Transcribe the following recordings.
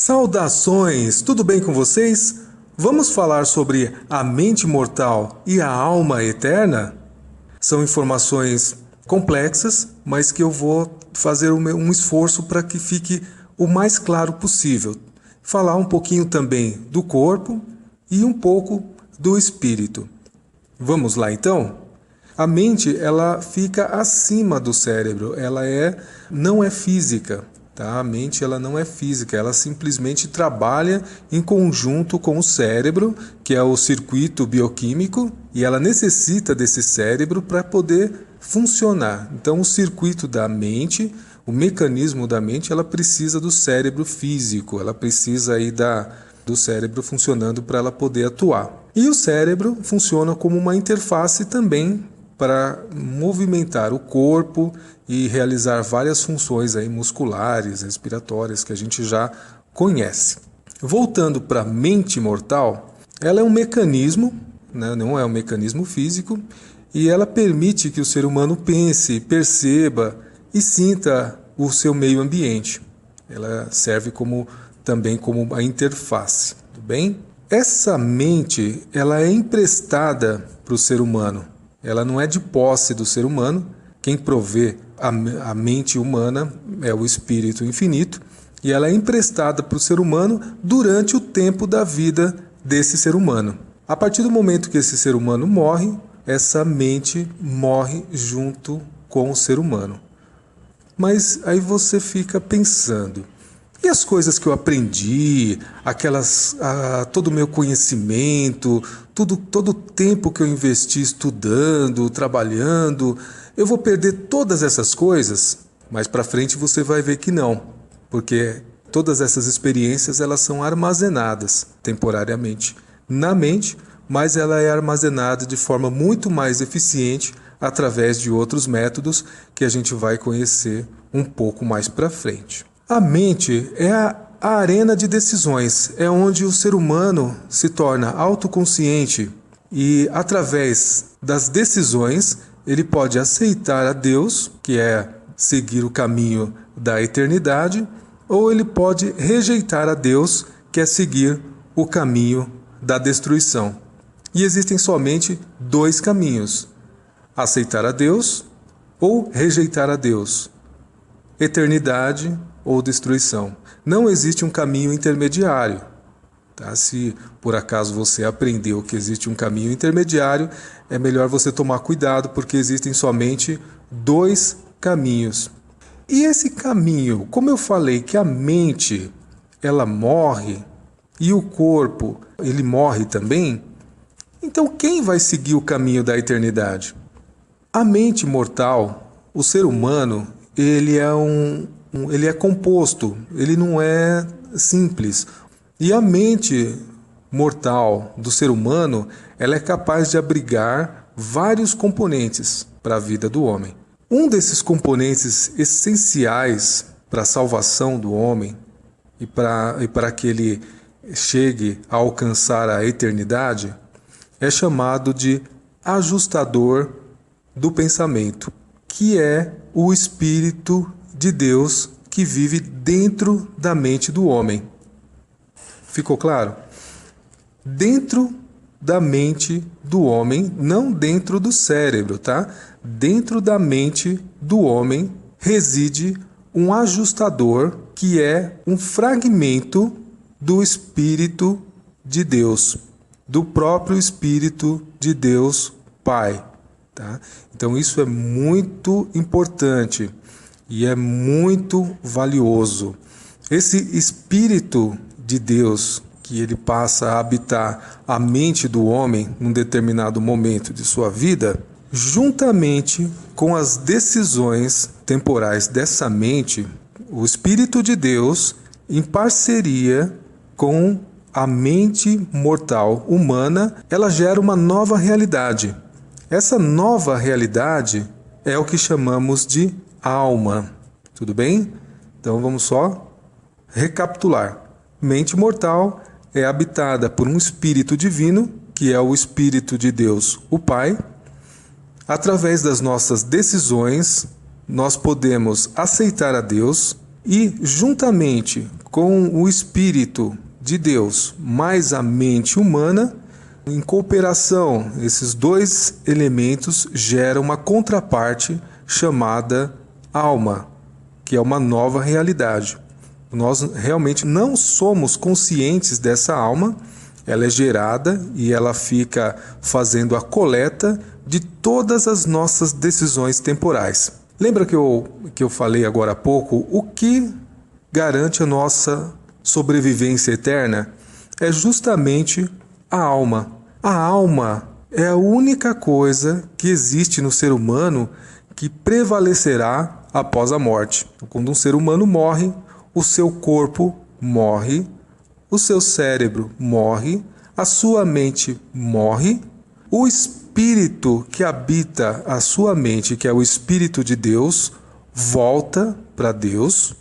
Saudações! Tudo bem com vocês? Vamos falar sobre a mente mortal e a alma eterna? São informações complexas, mas que eu vou fazer um esforço para que fique o mais claro possível. Falar um pouquinho também do corpo e um pouco do espírito. Vamos lá então? A mente, ela fica acima do cérebro, não é física. Tá? A mente ela não é física, ela simplesmente trabalha em conjunto com o cérebro, que é o circuito bioquímico, e ela necessita desse cérebro para poder funcionar. Então o circuito da mente, o mecanismo da mente, ela precisa do cérebro físico, ela precisa aí do cérebro funcionando para ela poder atuar. E o cérebro funciona como uma interface também para movimentar o corpo e realizar várias funções aí musculares, respiratórias, que a gente já conhece. Voltando para a mente mortal, ela é um mecanismo, né, não é um mecanismo físico, e ela permite que o ser humano pense, perceba e sinta o seu meio ambiente. Ela serve também como a interface, tudo bem? Essa mente, ela é emprestada para o ser humano. Ela não é de posse do ser humano. Quem provê a mente humana é o espírito infinito, e ela é emprestada para o ser humano durante o tempo da vida desse ser humano. A partir do momento que esse ser humano morre, essa mente morre junto com o ser humano. Mas aí você fica pensando, e as coisas que eu aprendi, todo o meu conhecimento, todo o tempo que eu investi estudando, trabalhando, eu vou perder todas essas coisas? Mais para frente você vai ver que não, porque todas essas experiências elas são armazenadas temporariamente na mente, mas ela é armazenada de forma muito mais eficiente através de outros métodos que a gente vai conhecer um pouco mais para frente. A mente é a arena de decisões, é onde o ser humano se torna autoconsciente e, através das decisões, ele pode aceitar a Deus, que é seguir o caminho da eternidade, ou ele pode rejeitar a Deus, que é seguir o caminho da destruição. E existem somente dois caminhos: aceitar a Deus ou rejeitar a Deus. Eternidade ou destruição. Não existe um caminho intermediário. Tá? Se por acaso você aprendeu que existe um caminho intermediário, é melhor você tomar cuidado, porque existem somente dois caminhos. E esse caminho, como eu falei que a mente ela morre e o corpo ele morre também, então quem vai seguir o caminho da eternidade? A mente mortal, o ser humano, ele é composto, ele não é simples. E a mente mortal do ser humano, ela é capaz de abrigar vários componentes para a vida do homem. Um desses componentes essenciais para a salvação do homem e para que ele chegue a alcançar a eternidade é chamado de ajustador do pensamento, que é o Espírito de Deus que vive dentro da mente do homem. Ficou claro? Dentro da mente do homem, não dentro do cérebro, tá? Dentro da mente do homem reside um ajustador que é um fragmento do Espírito de Deus, do próprio Espírito de Deus Pai. Tá? Então isso é muito importante e é muito valioso. Esse Espírito de Deus que ele passa a habitar a mente do homem num determinado momento de sua vida, juntamente com as decisões temporais dessa mente, o Espírito de Deus, em parceria com a mente mortal humana, ela gera uma nova realidade. Essa nova realidade é o que chamamos de alma. Tudo bem? Então vamos só recapitular. Mente mortal é habitada por um espírito divino, que é o Espírito de Deus, o Pai. Através das nossas decisões, nós podemos aceitar a Deus, E juntamente com o Espírito de Deus mais a mente humana, em cooperação, esses dois elementos geram uma contraparte chamada alma, que é uma nova realidade. Nós realmente não somos conscientes dessa alma, ela é gerada e ela fica fazendo a coleta de todas as nossas decisões temporais. Lembra que eu falei agora há pouco o que garante a nossa sobrevivência eterna? É justamente a alma. A alma é a única coisa que existe no ser humano que prevalecerá após a morte. Quando um ser humano morre, o seu corpo morre, o seu cérebro morre, a sua mente morre, o espírito que habita a sua mente, que é o Espírito de Deus, volta para Deus,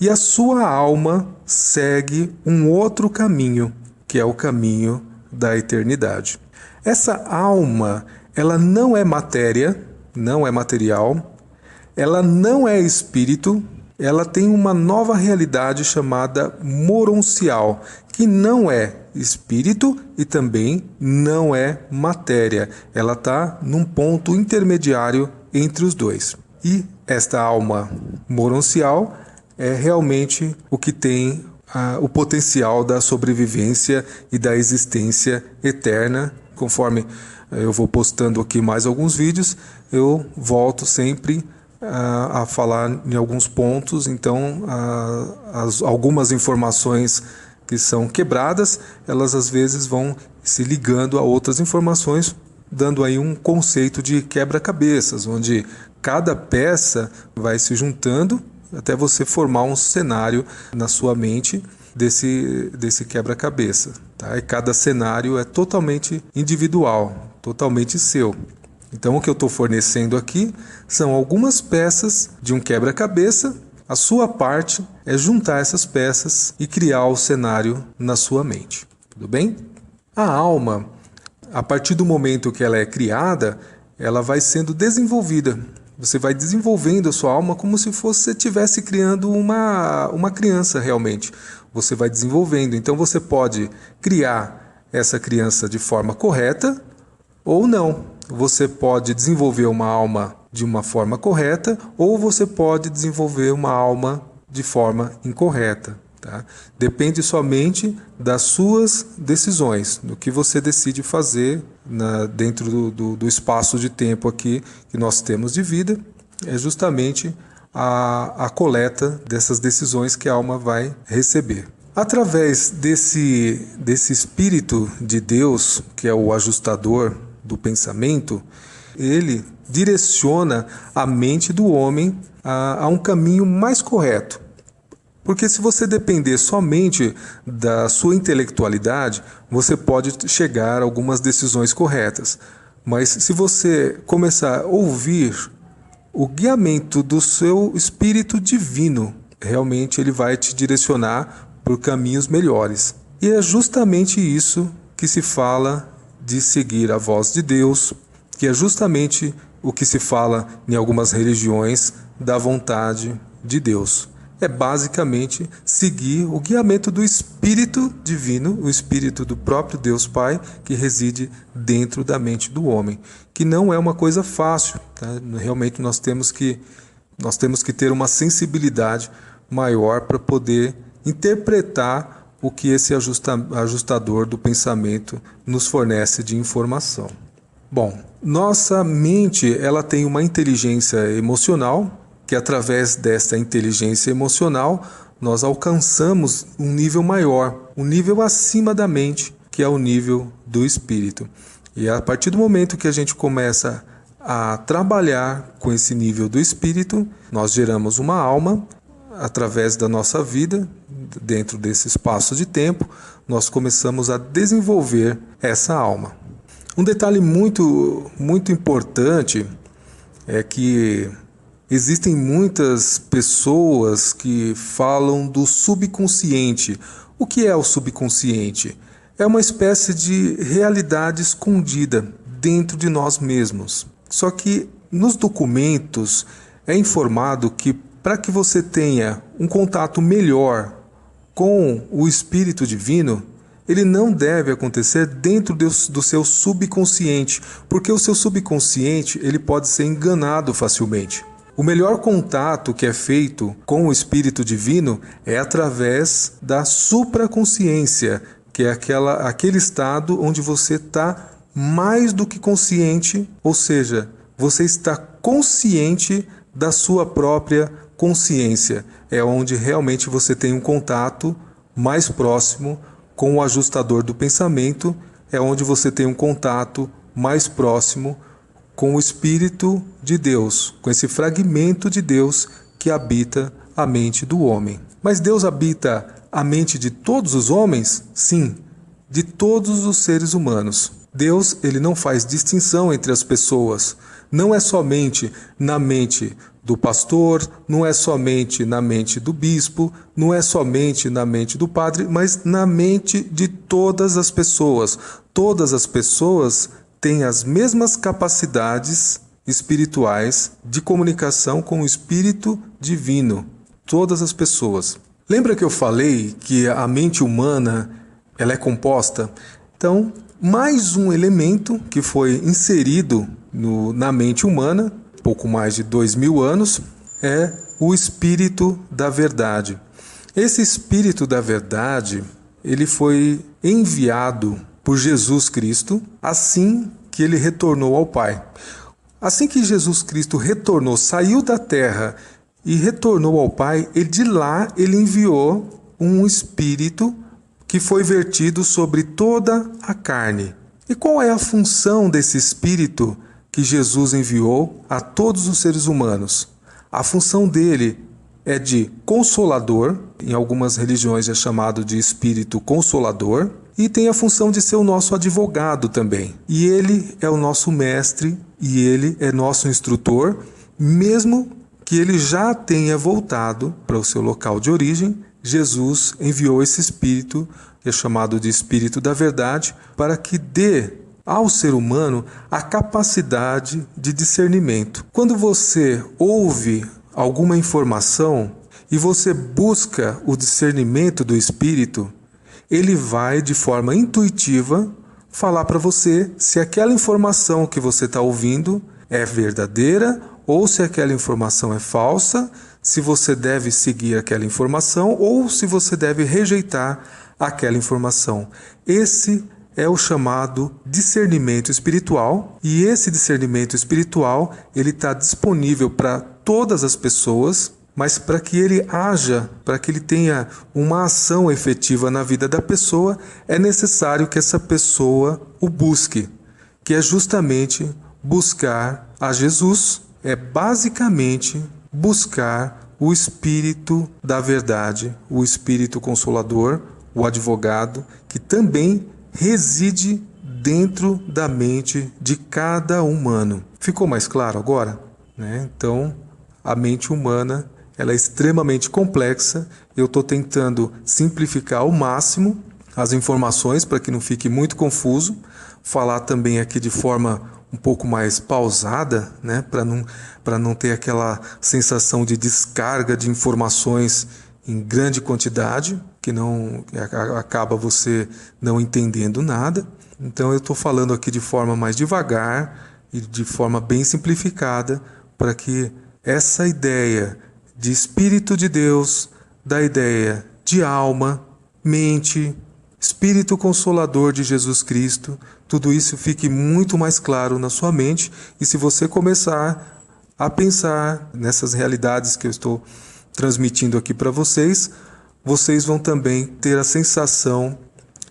e a sua alma segue um outro caminho, que é o caminho da eternidade. Essa alma, ela não é matéria, não é material, ela não é espírito, ela tem uma nova realidade chamada moroncial, que não é espírito e também não é matéria. Ela está num ponto intermediário entre os dois. E esta alma moroncial é realmente o que tem o potencial da sobrevivência e da existência eterna. Conforme eu vou postando aqui mais alguns vídeos, eu volto sempre a falar em alguns pontos. Então, algumas informações que são quebradas, elas às vezes vão se ligando a outras informações, dando aí um conceito de quebra-cabeças, onde cada peça vai se juntando até você formar um cenário na sua mente desse quebra-cabeça. Tá? E cada cenário é totalmente individual, totalmente seu. Então o que eu estou fornecendo aqui são algumas peças de um quebra-cabeça. A sua parte é juntar essas peças e criar o cenário na sua mente. Tudo bem? A alma, a partir do momento que ela é criada, ela vai sendo desenvolvida. Você vai desenvolvendo a sua alma como se você estivesse criando uma criança realmente. Você vai desenvolvendo. Então você pode criar essa criança de forma correta ou não. Você pode desenvolver uma alma de uma forma correta ou você pode desenvolver uma alma de forma incorreta. Tá? Depende somente das suas decisões, do que você decide fazer dentro do espaço de tempo aqui que nós temos de vida. É justamente a coleta dessas decisões que a alma vai receber. Através desse Espírito de Deus, que é o ajustador do pensamento, ele direciona a mente do homem a um caminho mais correto. Porque se você depender somente da sua intelectualidade, você pode chegar a algumas decisões corretas. Mas se você começar a ouvir o guiamento do seu Espírito Divino, realmente ele vai te direcionar por caminhos melhores. E é justamente isso que se fala de seguir a voz de Deus, que é justamente o que se fala em algumas religiões da vontade de Deus. É basicamente seguir o guiamento do Espírito Divino, o Espírito do próprio Deus Pai, que reside dentro da mente do homem, que não é uma coisa fácil. Tá? Realmente nós temos que ter uma sensibilidade maior para poder interpretar o que esse ajustador do pensamento nos fornece de informação. Bom, nossa mente ela tem uma inteligência emocional, que através desta inteligência emocional nós alcançamos um nível maior, um nível acima da mente, que é o nível do espírito. E a partir do momento que a gente começa a trabalhar com esse nível do espírito, nós geramos uma alma através da nossa vida, dentro desse espaço de tempo, nós começamos a desenvolver essa alma. Um detalhe muito, muito importante é que existem muitas pessoas que falam do subconsciente. O que é o subconsciente? É uma espécie de realidade escondida dentro de nós mesmos. Só que nos documentos é informado que para que você tenha um contato melhor com o Espírito Divino, ele não deve acontecer dentro do seu subconsciente, porque o seu subconsciente ele pode ser enganado facilmente. O melhor contato que é feito com o Espírito Divino é através da supraconsciência, que é aquele estado onde você está mais do que consciente, ou seja, você está consciente da sua própria consciência. É onde realmente você tem um contato mais próximo com o ajustador do pensamento, é onde você tem um contato mais próximo com o Espírito de Deus, com esse fragmento de Deus que habita a mente do homem. Mas Deus habita a mente de todos os homens? Sim, de todos os seres humanos. Deus, ele não faz distinção entre as pessoas. Não é somente na mente do pastor, não é somente na mente do bispo, não é somente na mente do padre, mas na mente de todas as pessoas. Todas as pessoas têm as mesmas capacidades espirituais de comunicação com o Espírito Divino. Todas as pessoas. Lembra que eu falei que a mente humana ela é composta? Então, mais um elemento que foi inserido na mente humana, pouco mais de 2000 anos, é o Espírito da Verdade. Esse Espírito da Verdade, ele foi enviado por Jesus Cristo assim que ele retornou ao Pai. Assim que Jesus Cristo retornou, saiu da terra e retornou ao Pai, de lá ele enviou um Espírito que foi vertido sobre toda a carne. E qual é a função desse Espírito que Jesus enviou a todos os seres humanos? A função dele é de consolador, em algumas religiões é chamado de Espírito Consolador, e tem a função de ser o nosso advogado também. E ele é o nosso mestre, e ele é nosso instrutor, mesmo que ele já tenha voltado para o seu local de origem. Jesus enviou esse Espírito, que é chamado de Espírito da Verdade, para que dê ao ser humano a capacidade de discernimento. Quando você ouve alguma informação e você busca o discernimento do Espírito, ele vai, de forma intuitiva, falar para você se aquela informação que você está ouvindo é verdadeira ou se aquela informação é falsa, se você deve seguir aquela informação ou se você deve rejeitar aquela informação. Esse é o chamado discernimento espiritual, e esse discernimento espiritual ele está disponível para todas as pessoas, mas para que ele haja, para que ele tenha uma ação efetiva na vida da pessoa, é necessário que essa pessoa o busque, que é justamente buscar a Jesus, é basicamente buscar o Espírito da Verdade, o Espírito Consolador, o advogado, que também reside dentro da mente de cada humano. Ficou mais claro agora? Então, a mente humana ela é extremamente complexa. Eu estou tentando simplificar ao máximo as informações para que não fique muito confuso. Falar também aqui de forma um pouco mais pausada, para não ter aquela sensação de descarga de informações em grande quantidade, que acaba você não entendendo nada. Então eu estou falando aqui de forma mais devagar e de forma bem simplificada, para que essa ideia de Espírito de Deus, da ideia de alma, mente, Espírito Consolador de Jesus Cristo, tudo isso fique muito mais claro na sua mente. E se você começar a pensar nessas realidades que eu estou transmitindo aqui para vocês, vocês vão também ter a sensação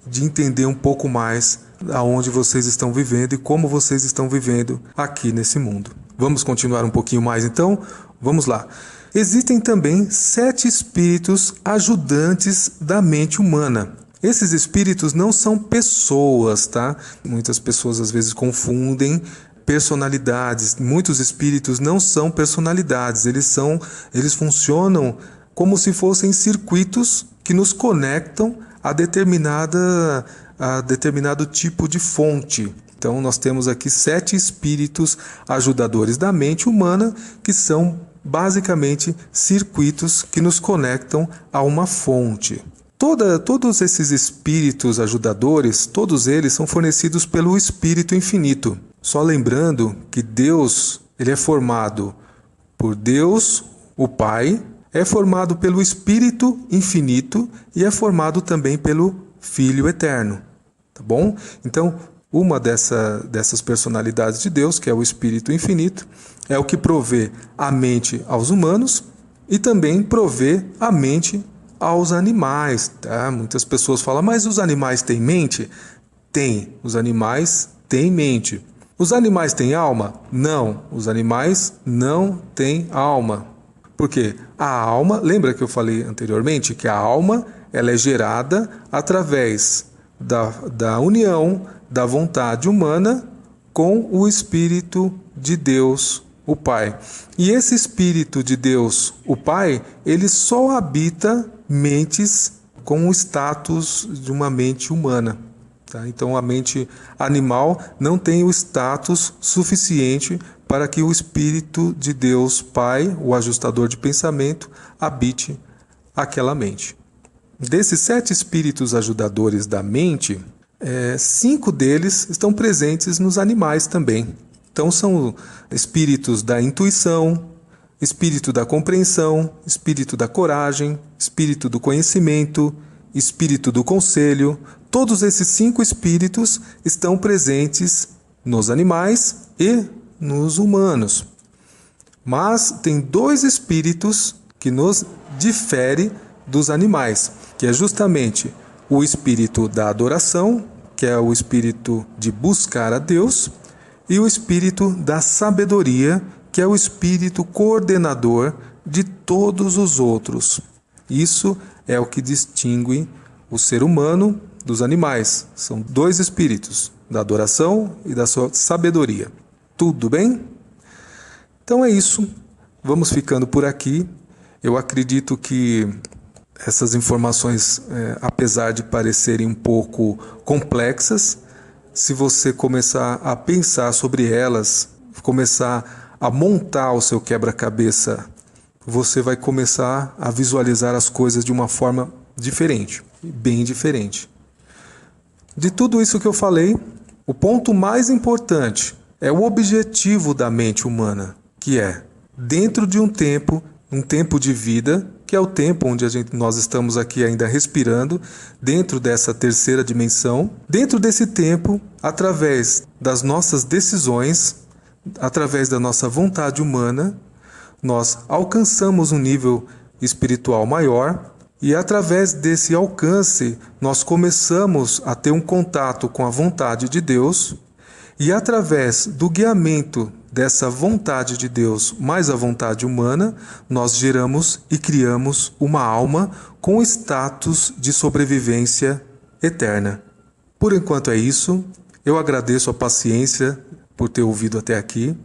de entender um pouco mais aonde vocês estão vivendo e como vocês estão vivendo aqui nesse mundo. Vamos continuar um pouquinho mais então? Vamos lá. Existem também 7 espíritos ajudantes da mente humana. Esses espíritos não são pessoas, tá? Muitas pessoas às vezes confundem personalidades. Muitos espíritos não são personalidades, eles funcionam como se fossem circuitos que nos conectam a determinado tipo de fonte. Então nós temos aqui 7 espíritos ajudadores da mente humana, que são basicamente circuitos que nos conectam a uma fonte. Todos esses espíritos ajudadores, todos eles são fornecidos pelo Espírito Infinito. Só lembrando que Deus, ele é formado por Deus, o Pai, é formado pelo Espírito Infinito e é formado também pelo Filho Eterno. Tá bom? Então, uma dessas personalidades de Deus, que é o Espírito Infinito, é o que provê a mente aos humanos e também provê a mente aos animais. Tá? Muitas pessoas falam, mas os animais têm mente? Tem, os animais têm mente. Os animais têm alma? Não, os animais não têm alma. Por quê? A alma, lembra que eu falei anteriormente que a alma ela é gerada através da união da vontade humana com o Espírito de Deus, o Pai. E esse Espírito de Deus, o Pai, ele só habita mentes com o status de uma mente humana. Tá? Então a mente animal não tem o status suficiente para que o Espírito de Deus, Pai, o ajustador de pensamento, habite aquela mente. Desses 7 espíritos ajudadores da mente, 5 deles estão presentes nos animais também. Então são espíritos da intuição, espírito da compreensão, espírito da coragem, espírito do conhecimento, espírito do conselho. Todos esses 5 espíritos estão presentes nos animais e nos humanos. Mas tem 2 espíritos que nos diferem dos animais, que é justamente o espírito da adoração, que é o espírito de buscar a Deus, e o espírito da sabedoria, que é o espírito coordenador de todos os outros. Isso é o que distingue o ser humano dos animais. São 2 espíritos, da adoração e da sua sabedoria. Tudo bem? Então é isso. Vamos ficando por aqui. Eu acredito que essas informações, apesar de parecerem um pouco complexas, se você começar a pensar sobre elas, começar a montar o seu quebra-cabeça, você vai começar a visualizar as coisas de uma forma diferente, bem diferente. De tudo isso que eu falei, o ponto mais importante é o objetivo da mente humana, que é, dentro de um tempo de vida, que é o tempo onde nós estamos aqui ainda respirando, dentro dessa terceira dimensão. Dentro desse tempo, através das nossas decisões, através da nossa vontade humana, nós alcançamos um nível espiritual maior e, através desse alcance, nós começamos a ter um contato com a vontade de Deus e, através do guiamento dessa vontade de Deus mais a vontade humana, nós geramos e criamos uma alma com status de sobrevivência eterna. Por enquanto é isso. Eu agradeço a paciência por ter ouvido até aqui.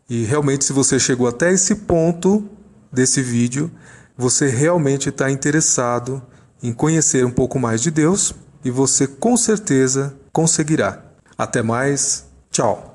E realmente, se você chegou até esse ponto desse vídeo, você realmente está interessado em conhecer um pouco mais de Deus e você com certeza conseguirá. Até mais. Tchau.